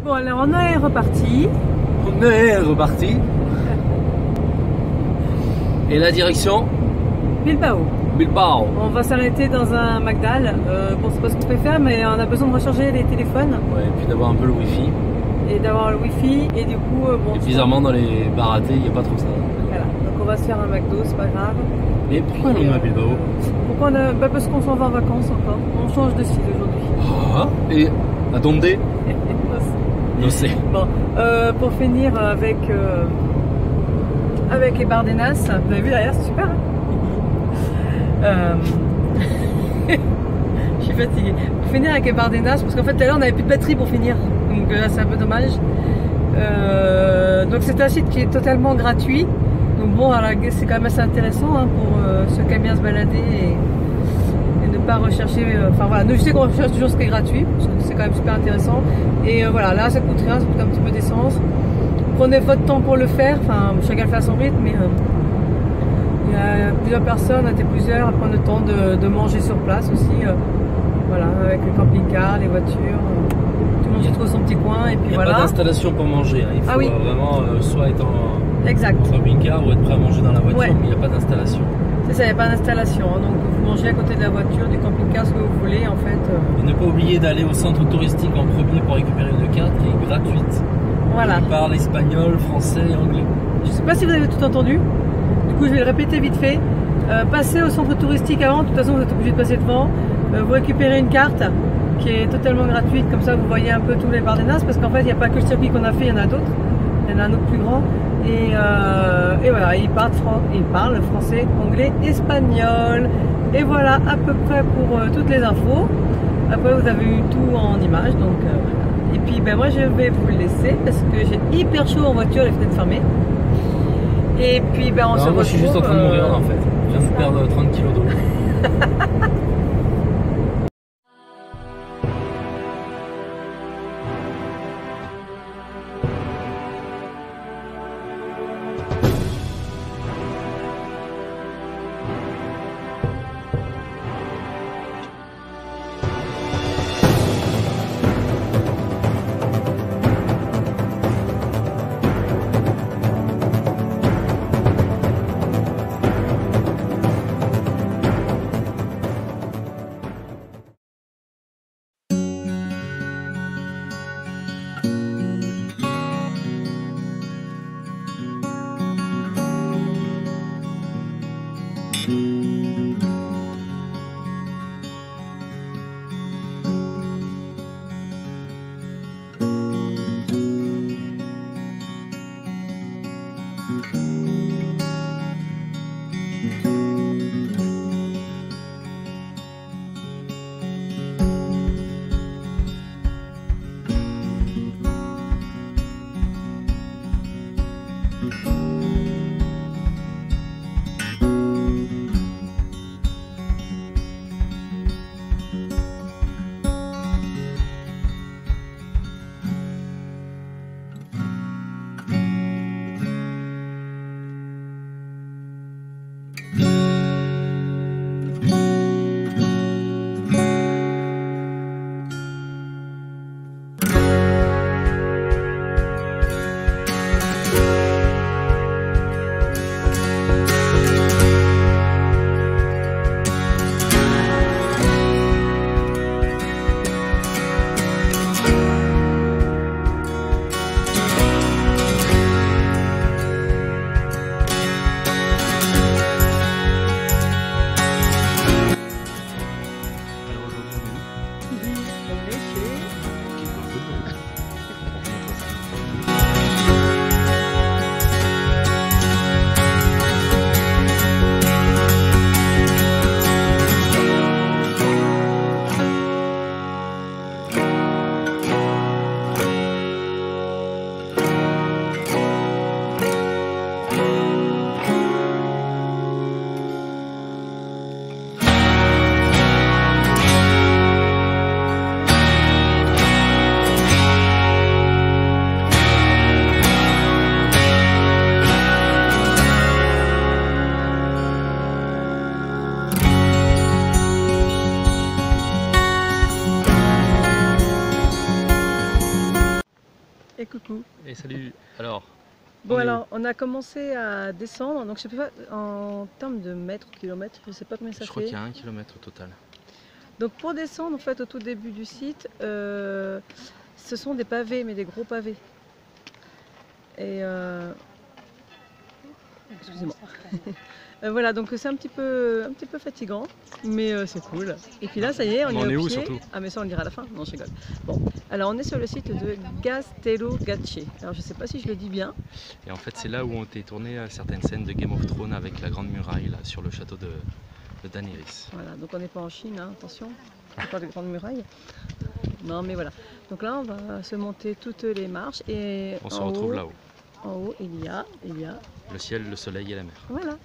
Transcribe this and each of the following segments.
Bon, alors on est reparti. On est reparti. Et la direction Bilbao. Bilbao. On va s'arrêter dans un McDal. Bon, c'est pas ce qu'on peut faire, mais on a besoin de recharger les téléphones. Ouais, et puis d'avoir un peu le wifi. Et d'avoir le wifi. Et du coup, bon. Et bizarrement, dans les bars à thé, il n'y a pas trop ça. Voilà. Donc on va se faire un McDo, c'est pas grave. Et puis on est à Bilbao. Pourquoi on a... Bah, parce qu'on s'en va en vacances encore. On change de site aujourd'hui. Ah, et à Donde Non, c'est. Bon, pour finir avec les Bardenas, vous avez vu derrière, c'est super. Hein. Je suis fatiguée. Pour finir avec les Bardenas, parce qu'en fait tout à l'heure on n'avait plus de batterie pour finir, donc là c'est un peu dommage. Donc c'est un site qui est totalement gratuit. Donc bon, c'est quand même assez intéressant hein, pour ceux qui aiment bien se balader et ne pas rechercher. Enfin voilà, je sais qu'on recherche toujours ce qui est gratuit, parce que c'est quand même super intéressant. Et voilà, là ça coûte rien, ça coûte un petit peu d'essence. Prenez votre temps pour le faire, enfin chacun le fait à son rythme, mais il y a plusieurs personnes, on était plusieurs à prendre le temps de manger sur place aussi. Voilà, avec le camping-car, les voitures. Tout le monde y trouve son petit coin et puis voilà. Il n'y a pas d'installation pour manger, hein. Il faut vraiment soit être en camping-car ou être prêt à manger dans la voiture, mais il n'y a pas d'installation. C'est ça, il n'y a pas d'installation, hein. Donc vous mangez à côté de la voiture, du camping-car, ce que vous voulez en fait. Et ne pas oublier d'aller au centre touristique en premier pour récupérer une carte qui est gratuite. Voilà. Qui parle espagnol, français et anglais. Je ne sais pas si vous avez tout entendu, du coup je vais le répéter vite fait. Passez au centre touristique avant, de toute façon vous êtes obligé de passer devant. Vous récupérez une carte qui est totalement gratuite, comme ça vous voyez un peu tous les Bardenas, parce qu'en fait il n'y a pas que le circuit qu'on a fait, il y en a d'autres. Il y en a un autre plus grand. Et voilà, ils parlent français, anglais, espagnol. Et voilà à peu près pour toutes les infos. Après vous avez eu tout en images, donc voilà. Et puis ben, moi je vais vous le laisser parce que j'ai hyper chaud en voiture, les fenêtres fermées. Et puis ben on se retrouve. Moi je suis juste en train de mourir là en fait. Je viens de perdre 30 kilos d'eau. Et coucou. Et salut. Alors. Bon alors, on a commencé à descendre, donc je sais pas en termes de mètres, kilomètres, je sais pas combien ça fait. Je crois qu'il y a 1 kilomètre au total. Donc pour descendre en fait au tout début du site, ce sont des pavés, mais des gros pavés. Et excusez-moi. Voilà, donc c'est un petit peu fatigant, mais c'est cool. Et puis là, ça y est, on est au où pied. surtout? Ah mais ça on le dira à la fin, non je rigole. Bon, alors on est sur le site de Castello Gacce. Alors je sais pas si je le dis bien. Et en fait c'est là où ont été tournées certaines scènes de Game of Thrones avec la Grande Muraille là, sur le château de Daenerys. Voilà, donc on n'est pas en Chine, hein, attention, on parle de Grande Muraille. Non mais voilà, donc là on va se monter toutes les marches et on se retrouve là-haut. En haut il y a le ciel, le soleil et la mer. Voilà.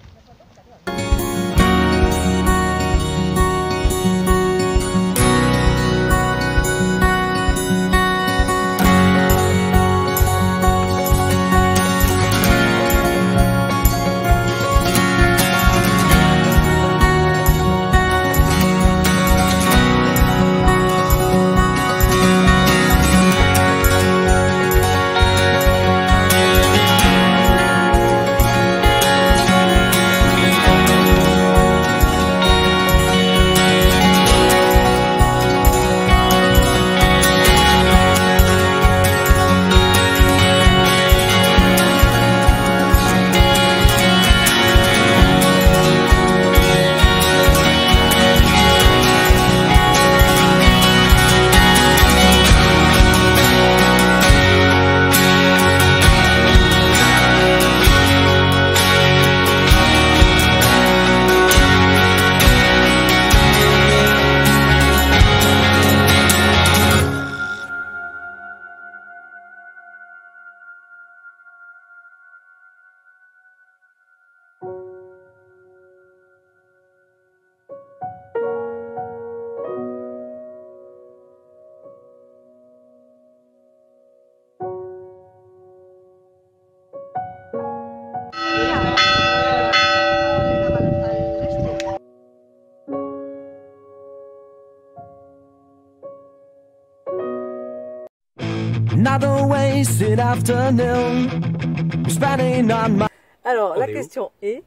Alors, la question est,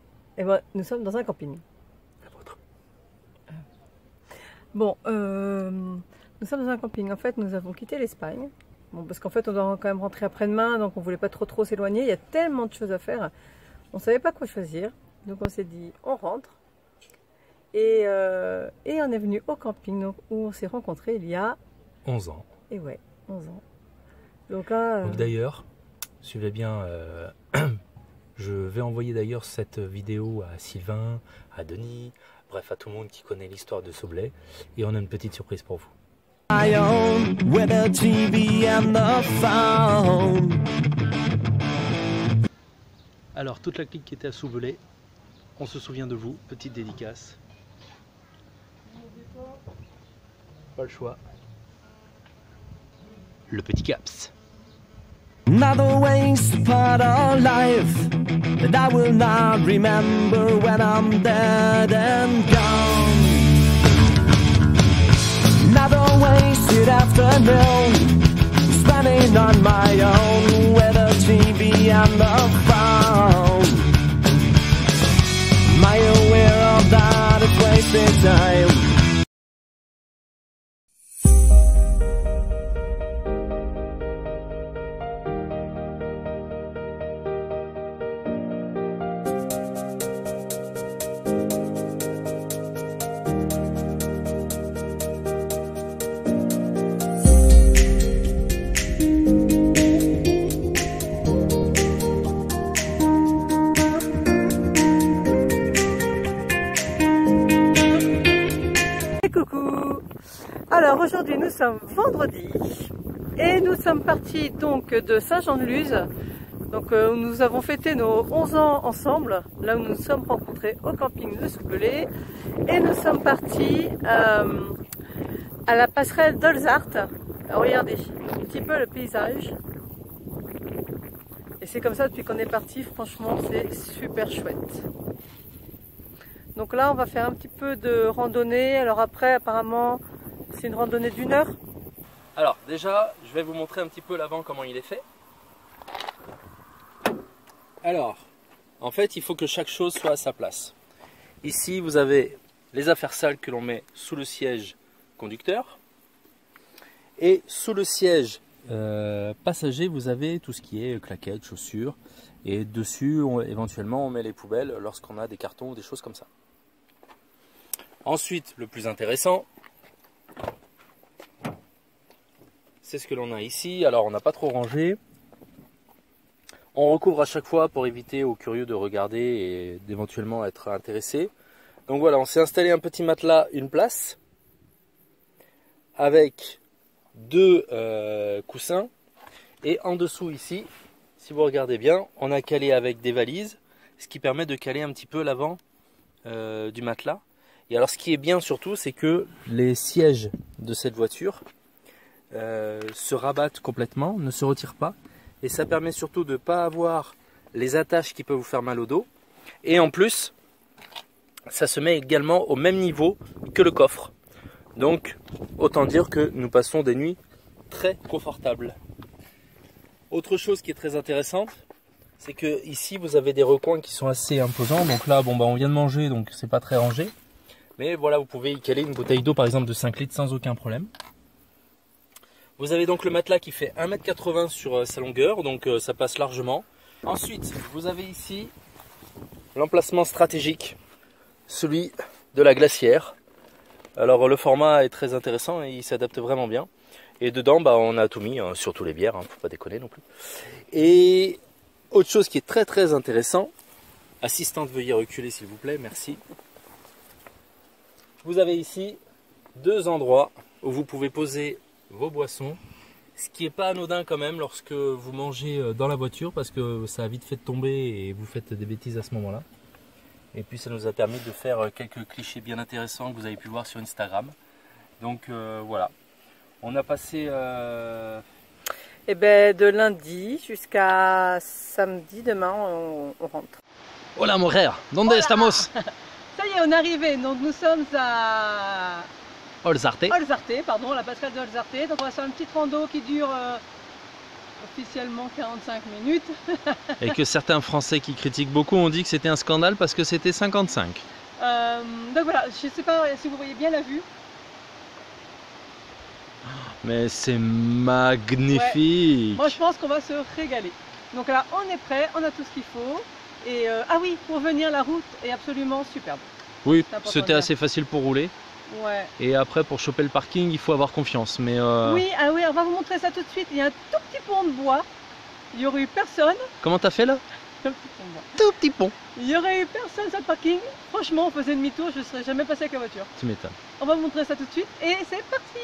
nous sommes dans un camping. Bon, nous sommes dans un camping. En fait, nous avons quitté l'Espagne. Bon, parce qu'en fait, on doit quand même rentrer après-demain, donc on voulait pas trop s'éloigner. Il y a tellement de choses à faire. On savait pas quoi choisir. Donc on s'est dit, on rentre. Et on est venu au camping donc, où on s'est rencontrés il y a 11 ans. Et ouais, 11 ans. Donc là... Donc d'ailleurs, suivez bien, je vais envoyer d'ailleurs cette vidéo à Sylvain, à Denis, bref à tout le monde qui connaît l'histoire de Soblet. Et on a une petite surprise pour vous. Alors toute la clique qui était à Soblet, on se souvient de vous, petite dédicace. Pas le choix. Le petit Caps. Another waste part of life that I will not remember when I'm dead and gone. Another wasted afternoon spending on my own with a TV and a phone. Am I aware of that? It's wasted time. Alors aujourd'hui nous sommes vendredi et nous sommes partis donc de Saint-Jean-de-Luz, donc où nous avons fêté nos 11 ans ensemble, là où nous nous sommes rencontrés au camping de Soblet, et nous sommes partis à la passerelle d'Olzart. Regardez un petit peu le paysage, et c'est comme ça depuis qu'on est parti, franchement c'est super chouette. Donc là on va faire un petit peu de randonnée, alors après apparemment c'est une randonnée d'1 heure. Alors, déjà, je vais vous montrer un petit peu l'avant, comment il est fait. Alors, en fait, il faut que chaque chose soit à sa place. Ici, vous avez les affaires sales que l'on met sous le siège conducteur. Et sous le siège passager, vous avez tout ce qui est claquettes, chaussures. Et dessus, éventuellement, on met les poubelles lorsqu'on a des cartons ou des choses comme ça. Ensuite, le plus intéressant, c'est ce que l'on a ici. Alors, on n'a pas trop rangé. On recouvre à chaque fois pour éviter aux curieux de regarder et d'éventuellement être intéressés. Donc voilà, on s'est installé un petit matelas, une place, avec deux coussins. Et en dessous ici, si vous regardez bien, on a calé avec des valises, ce qui permet de caler un petit peu l'avant du matelas. Et alors ce qui est bien surtout, c'est que les sièges de cette voiture se rabattent complètement, ne se retirent pas. Et ça permet surtout de ne pas avoir les attaches qui peuvent vous faire mal au dos. Et en plus, ça se met également au même niveau que le coffre. Donc, autant dire que nous passons des nuits très confortables. Autre chose qui est très intéressante, c'est que ici vous avez des recoins qui sont assez imposants. Donc là, bon, on vient de manger, donc c'est pas très rangé. Mais voilà, vous pouvez y caler une bouteille d'eau par exemple de 5 litres sans aucun problème. Vous avez donc le matelas qui fait 1,80 m sur sa longueur, donc ça passe largement. Ensuite, vous avez ici l'emplacement stratégique, celui de la glacière. Alors le format est très intéressant et il s'adapte vraiment bien. Et dedans, on a tout mis, surtout les bières, faut pas déconner non plus. Et autre chose qui est très très intéressant, assistante veuillez reculer s'il vous plaît, merci. Vous avez ici deux endroits où vous pouvez poser vos boissons, ce qui n'est pas anodin quand même lorsque vous mangez dans la voiture parce que ça a vite fait de tomber et vous faites des bêtises à ce moment là. Et puis ça nous a permis de faire quelques clichés bien intéressants que vous avez pu voir sur Instagram. Donc voilà, on a passé de lundi jusqu'à samedi, demain on rentre. Hola mujer, ¿dónde estamos? Ça y est, on est arrivé, donc nous sommes à Olzarte. Pardon, la passerelle de Olzarte. Donc on va faire une petite rando qui dure officiellement 45 minutes. Et que certains Français qui critiquent beaucoup ont dit que c'était un scandale parce que c'était 55. Donc voilà, je ne sais pas si vous voyez bien la vue. Mais c'est magnifique. Ouais. Moi je pense qu'on va se régaler. Donc là on est prêt, on a tout ce qu'il faut. Et ah oui, pour venir la route est absolument superbe. Oui, c'était assez facile pour rouler. Ouais. Et après pour choper le parking il faut avoir confiance. Mais oui, on va vous montrer ça tout de suite. Il y a un tout petit pont de bois. Il n'y aurait eu personne. Comment t'as fait là? Un petit pont de bois. Tout petit pont. Il n'y aurait eu personne sur le parking. Franchement on faisait demi-tour, je ne serais jamais passé avec la voiture. Tu m'étonnes. On va vous montrer ça tout de suite et c'est parti.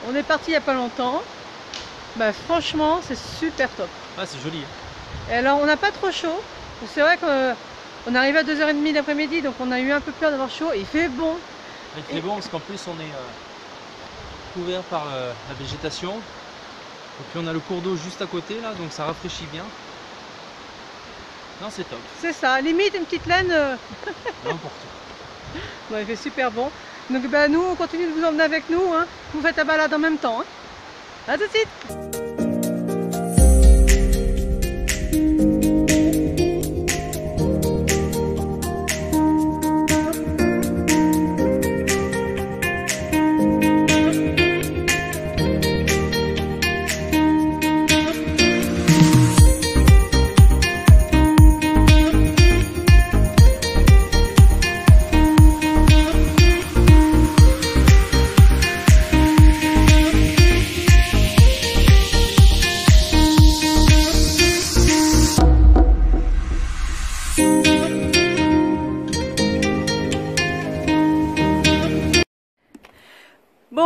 On est parti il n'y a pas longtemps. Franchement, c'est super top. Ah, c'est joli. Et alors, on n'a pas trop chaud. C'est vrai qu'on est arrivé à 2h30 d'après-midi, donc on a eu un peu peur d'avoir chaud. Et il fait bon. Il fait bon parce qu'en plus, on est couvert par la végétation. Et puis, on a le cours d'eau juste à côté, là, donc ça rafraîchit bien. Non, c'est top. C'est ça, limite une petite laine. N'importe. Bon, il fait super bon. Donc nous, on continue de vous emmener avec nous. Hein. Vous faites la balade en même temps. Hein. À tout de suite.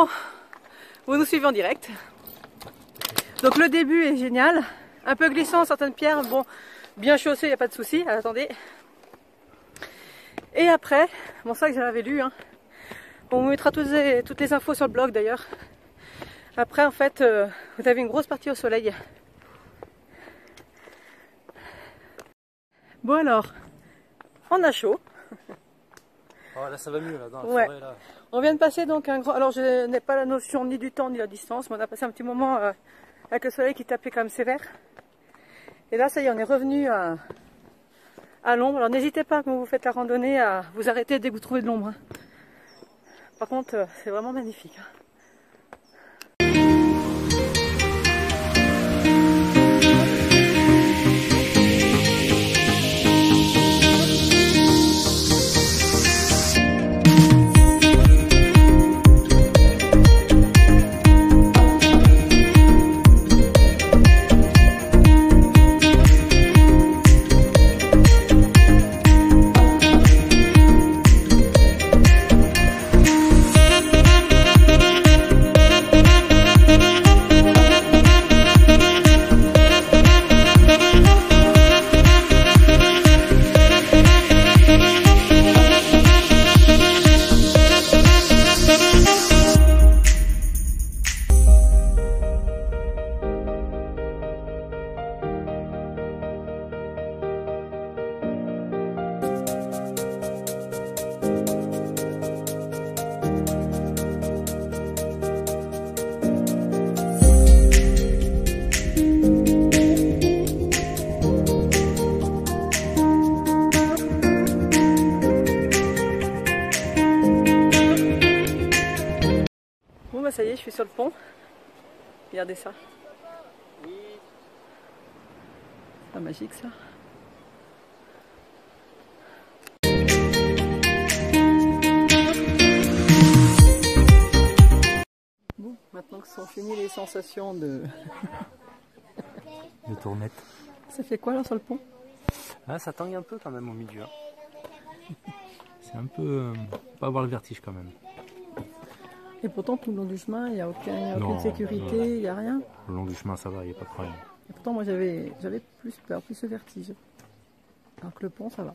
Bon, vous nous suivez en direct. Donc le début est génial. Un peu glissant, certaines pierres, bon, bien chaussées, il n'y a pas de souci. Attendez. Et après, bon ça que j'avais lu, hein. On vous mettra toutes les infos sur le blog d'ailleurs. Après en fait, vous avez une grosse partie au soleil. Bon alors, on a chaud. Oh, là ça va mieux là, dans la forêt, là. On vient de passer donc un grand... Alors je n'ai pas la notion ni du temps ni de la distance, mais on a passé un petit moment avec le soleil qui tapait quand même sévère. Et là ça y est, on est revenu à l'ombre. Alors n'hésitez pas quand vous faites la randonnée à vous arrêter dès que vous trouvez de l'ombre. Hein. Par contre c'est vraiment magnifique. Hein. Ça y est, je suis sur le pont. Regardez ça. C'est pas magique ça. Bon, maintenant que sont finies les sensations de tournette. Ça fait quoi là sur le pont? Ah, ça tangue un peu quand même au milieu. Hein. C'est un peu... pas avoir le vertige quand même. Et pourtant, tout le long du chemin, il n'y a aucune sécurité, il n'y a rien. Le long du chemin, ça va, il n'y a pas de problème. Et pourtant, moi, j'avais plus peur, plus de vertige. Alors que le pont, ça va.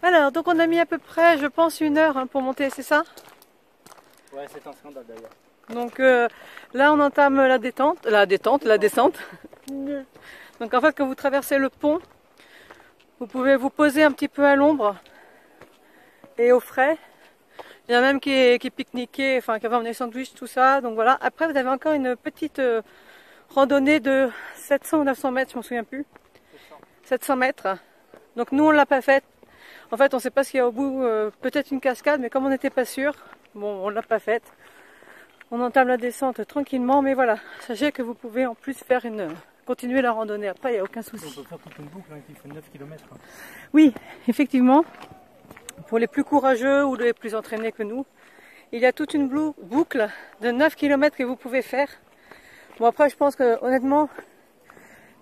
Alors, donc on a mis à peu près, je pense, 1 heure hein, pour monter, c'est ça? Ouais, c'est un scandale d'ailleurs. Donc là, on entame la descente. Donc en fait, quand vous traversez le pont, vous pouvez vous poser un petit peu à l'ombre et au frais. Il y en a même qui pique-niquaient, enfin qui avaient emmené sandwich, tout ça. Donc voilà. Après, vous avez encore une petite randonnée de 700 ou 900 mètres, je ne me souviens plus. 700 mètres. Donc nous, on ne l'a pas faite. En fait, on ne sait pas ce qu'il y a au bout. Peut-être une cascade, mais comme on n'était pas sûr, bon, on ne l'a pas faite. On entame la descente tranquillement, mais voilà. Sachez que vous pouvez en plus faire continuer la randonnée. Après, il n'y a aucun souci. On peut faire toute une boucle hein, qui fait 9 km. Hein. Oui, effectivement. Pour les plus courageux ou les plus entraînés que nous, il y a toute une boucle de 9 km que vous pouvez faire. Bon, après, je pense que honnêtement,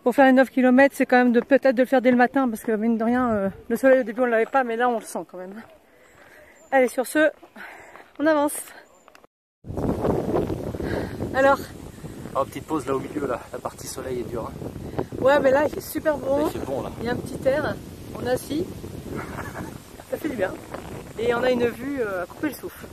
pour faire les 9 km, c'est quand même peut-être de le faire dès le matin, parce que mine de rien, le soleil au début on ne l'avait pas, mais là on le sent quand même. Allez, sur ce, on avance. Alors, oh, petite pause là au milieu, là. La partie soleil est dure. Hein. Ouais, mais là il fait super bon. Là, il fait bon là. Il y a un petit air, on est assis, ça fait du bien. Et on a une vue à couper le souffle.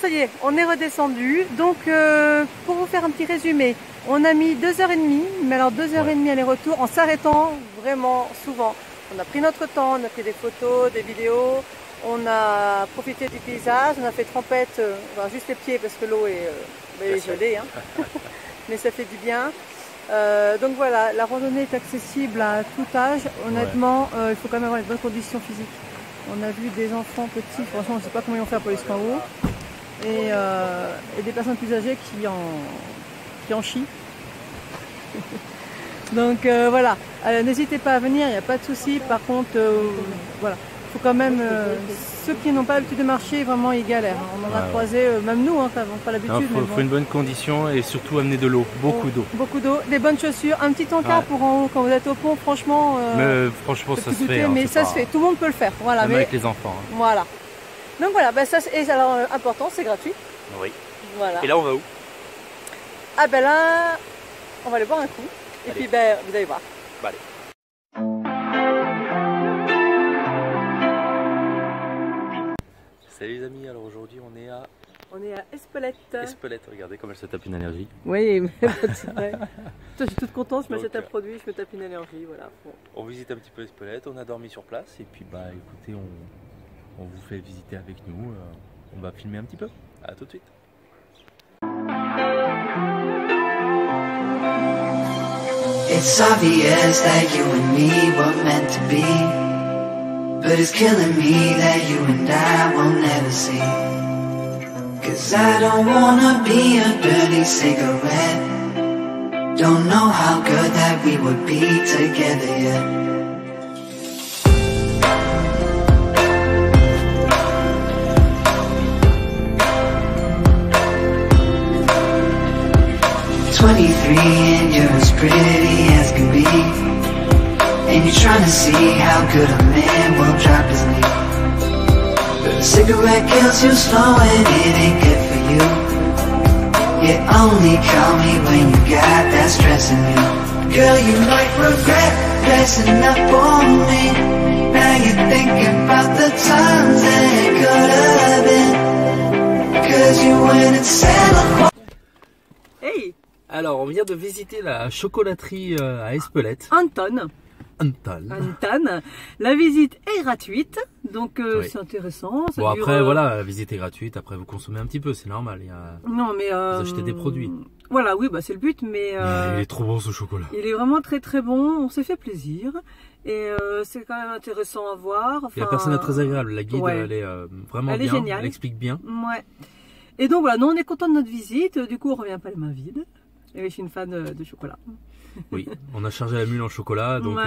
Ça y est, on est redescendu. Donc pour vous faire un petit résumé, on a mis 2h30, mais alors 2h30 aller-retour en s'arrêtant vraiment souvent. On a pris notre temps, on a pris des photos, des vidéos, On a profité du paysage, on a fait trempette, juste les pieds parce que l'eau est gelée, hein. Mais ça fait du bien. Donc voilà, la randonnée est accessible à tout âge. Honnêtement, il faut quand même avoir les bonnes conditions physiques. On a vu des enfants petits, franchement, je ne sais pas comment ils vont faire pour aller jusqu'en haut. Et des personnes plus âgées qui en chient. Donc voilà, n'hésitez pas à venir, il n'y a pas de souci. Par contre, voilà, il faut quand même, ceux qui n'ont pas l'habitude de marcher, vraiment ils galèrent. On en a croisé, même nous, qui n'avons pas l'habitude. Il faut une bonne condition et surtout amener de l'eau, beaucoup d'eau. Beaucoup d'eau, des bonnes chaussures, un petit encart pour en haut quand vous êtes au pont, franchement. Franchement, ça se fait. Mais ça se fait, tout le monde peut le faire. Voilà, même avec les enfants. Hein. Voilà. Donc voilà, ça, et alors important, c'est gratuit. Oui. Voilà. Et là, on va où? Ah ben là, on va aller boire un coup. Et puis ben, vous allez voir. Bah, allez. Salut les amis, alors aujourd'hui on est à Espelette. Espelette, regardez comme elle se tape une allergie. Oui, toi je suis toute contente, je m'achète un produit, je me tape une allergie, voilà. Bon. On visite un petit peu Espelette, on a dormi sur place et puis bah écoutez, on vous fait visiter avec nous, on va filmer un petit peu. À tout de suite. It's obvious that you and me were meant to be, but it's killing me that you and I will never see. 'Cause I don't wanna be a dirty cigarette. Don't know how good that we would be together yet. 23 and you're as pretty as can be, and you're trying to see how good a man will drop his knee. But a cigarette kills you slow and it ain't good for you. You only call me when you got that stress in you. Girl, you might regret dressing up on me. Now you're thinking about the times that it could have been, 'cause you went and said. Hey! Alors, on vient de visiter la chocolaterie à Espelette. Anton. La visite est gratuite, donc c'est intéressant. Ça bon, dure, après, voilà, la visite est gratuite. Après, vous consommez un petit peu, c'est normal. Non, mais vous achetez des produits. Voilà, oui, bah, c'est le but, mais il est trop bon ce chocolat. Il est vraiment très très bon. On s'est fait plaisir et c'est quand même intéressant à voir. Enfin, la personne est très agréable. La guide, elle est vraiment bien. Géniale. Elle explique bien. Ouais. Et donc voilà, nous on est content de notre visite. Du coup, on revient pas les mains vides. Et je suis une fan de chocolat. Oui, on a chargé la mule en chocolat, donc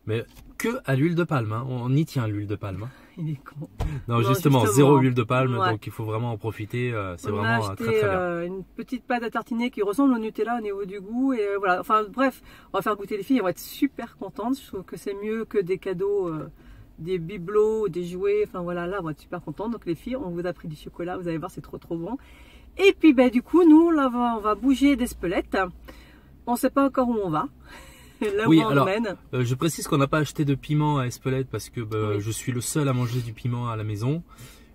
mais que à l'huile de palme. Hein. On y tient à l'huile de palme. Hein. Il est con. Non, justement, zéro huile de palme, donc il faut vraiment en profiter. C'est vraiment très très bien. Une petite pâte à tartiner qui ressemble au Nutella au niveau du goût. Et voilà. Enfin bref, on va faire goûter les filles. Elles vont être super contentes. Je trouve que c'est mieux que des cadeaux, des bibelots, des jouets. Enfin voilà, là, on va être super contentes. Donc les filles, on vous a pris du chocolat. Vous allez voir, c'est trop trop bon. Et puis ben, du coup, nous, là, on va bouger d'Espelette. On ne sait pas encore où on va. Là oui, où on alors, emmène. Je précise qu'on n'a pas acheté de piment à Espelette parce que je suis le seul à manger du piment à la maison.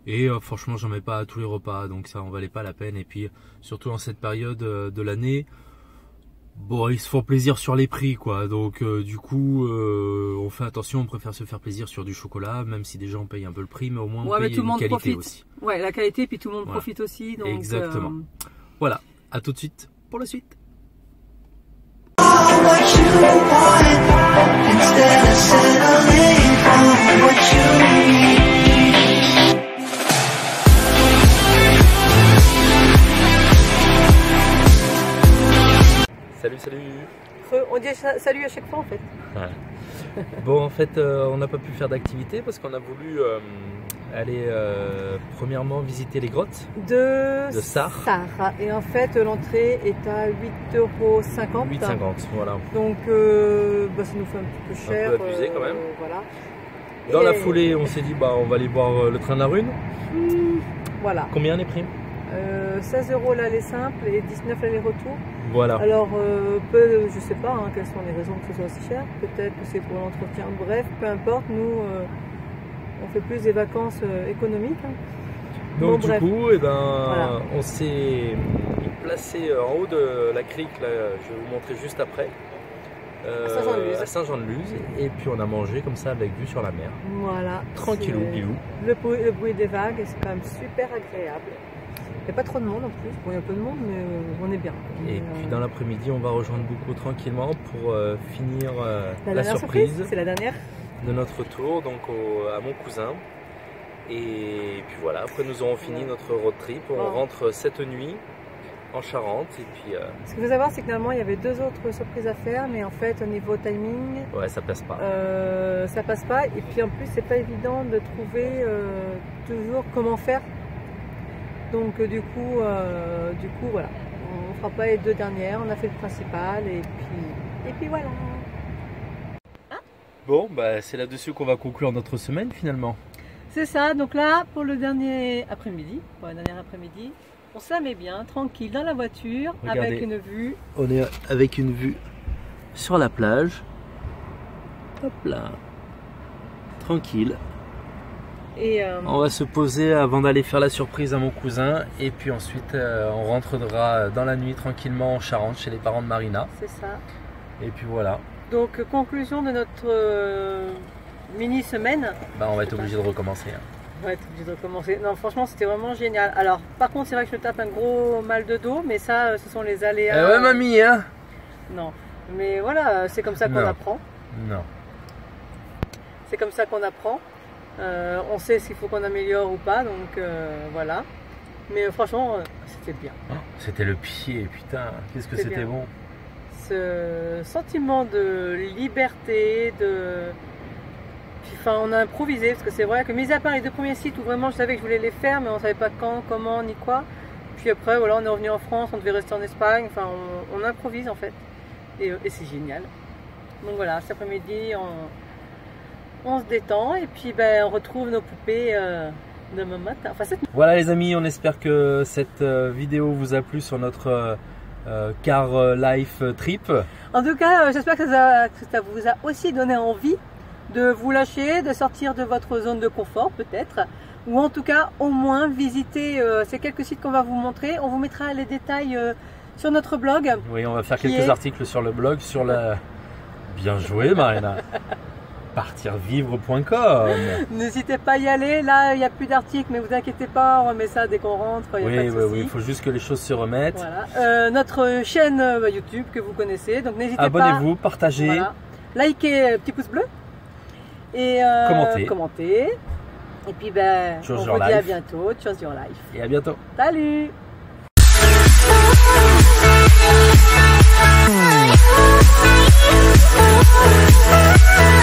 Et franchement, j'en mets pas à tous les repas, donc ça en valait pas la peine. Et puis, surtout en cette période de l'année, bon, ils se font plaisir sur les prix, quoi. Donc, du coup, on fait attention, on préfère se faire plaisir sur du chocolat, même si des gens payent un peu le prix, mais au moins on paye une qualité profite. Aussi. Ouais, la qualité, puis tout le monde profite aussi. Donc, exactement. Voilà, à tout de suite pour la suite. Salut. On dit salut à chaque fois en fait. Ouais. Bon, en fait, on n'a pas pu faire d'activité parce qu'on a voulu aller premièrement visiter les grottes de Sarre. Et en fait, l'entrée est à 8,50 €. 8,50 €, voilà. Donc, ça nous fait un petit peu cher. Un peu abusé quand même. Voilà. Dans la foulée, on s'est dit, on va aller voir le train de la Rune. Voilà. Combien les primes 16 € l'aller simple et 19 € l'aller-retour. Voilà. Alors, je sais pas quelles sont les raisons que ce soit aussi cher. Peut-être que c'est pour l'entretien. Bref, peu importe. Nous, on fait plus des vacances économiques. Donc, bon, du coup, voilà. on s'est placé en haut de la crique. Là, je vais vous montrer juste après. à Saint-Jean-de-Luz. Et puis on a mangé comme ça avec vue sur la mer. Voilà. Tranquillou, bilou. Le bruit des vagues, c'est quand même super agréable. Il n'y a pas trop de monde en plus. Bon, il y a un peu de monde, mais on est bien. Et puis dans l'après-midi, on va rejoindre beaucoup tranquillement pour finir la surprise. surprise C'est la dernière. de notre tour donc à mon cousin. Et puis voilà, après nous aurons fini notre road trip. On rentre cette nuit en Charente. Et puis, Ce qu'il faut savoir, c'est que normalement il y avait 2 autres surprises à faire, mais en fait au niveau timing, ouais, ça passe pas. ça passe pas. Et puis en plus, c'est pas évident de trouver toujours comment faire. Donc du coup voilà, on fera pas les 2 dernières. On a fait le principal et puis voilà. Bon, bah c'est là-dessus qu'on va conclure notre semaine finalement. C'est ça. Donc là, pour le dernier après-midi, on se la met bien, tranquille, dans la voiture, Regardez. avec une vue. On est avec une vue sur la plage. Hop là. Tranquille. Et On va se poser avant d'aller faire la surprise à mon cousin. Et puis ensuite, on rentrera dans la nuit tranquillement en Charente chez les parents de Marina. c'est ça. Et puis voilà. Donc conclusion de notre mini-semaine. Bah, on va être obligé de recommencer. Hein. Ouais, t'es obligé de recommencer. Non, franchement, c'était vraiment génial. Alors, par contre, c'est vrai que je me tape un gros mal de dos, mais ça, ce sont les aléas. Ouais, mamie, hein. Non, mais voilà, c'est comme ça qu'on Non. apprend. Non. C'est comme ça qu'on apprend. On sait s'il faut qu'on améliore ou pas, donc voilà. Mais franchement, c'était bien. Oh, c'était le pied, putain. Qu'est-ce que C'est c'était bien. bon. Ce sentiment de liberté, Enfin, on a improvisé parce que c'est vrai que, mis à part les 2 premiers sites où vraiment je savais que je voulais les faire, mais on savait pas quand, comment, ni quoi. Puis après, voilà, on est revenu en France, on devait rester en Espagne. Enfin, on improvise en fait, et c'est génial. Donc voilà, cet après-midi, on se détend et puis ben, on retrouve nos poupées demain matin. Enfin, Voilà les amis, on espère que cette vidéo vous a plu sur notre car life trip. En tout cas, j'espère que ça vous a aussi donné envie de vous lâcher, de sortir de votre zone de confort peut-être, ou en tout cas au moins visiter ces quelques sites qu'on va vous montrer. On vous mettra les détails sur notre blog. Oui, on va faire Qui quelques est- articles sur le blog, sur la... Bien joué Marina. Partirvivre.com. N'hésitez pas à y aller, là il n'y a plus d'articles, mais vous inquiétez pas, on remet ça dès qu'on rentre, il n'y a pas de souci. Oui, il faut juste que les choses se remettent. Voilà. Notre chaîne YouTube que vous connaissez, donc n'hésitez pas. Abonnez-vous, partagez. Voilà. Likez, petit pouce bleu. Et commentez. Et puis ben, Choose on your vous dit à life. bientôt. Choose your life. Et à bientôt. Salut! We'll be right back.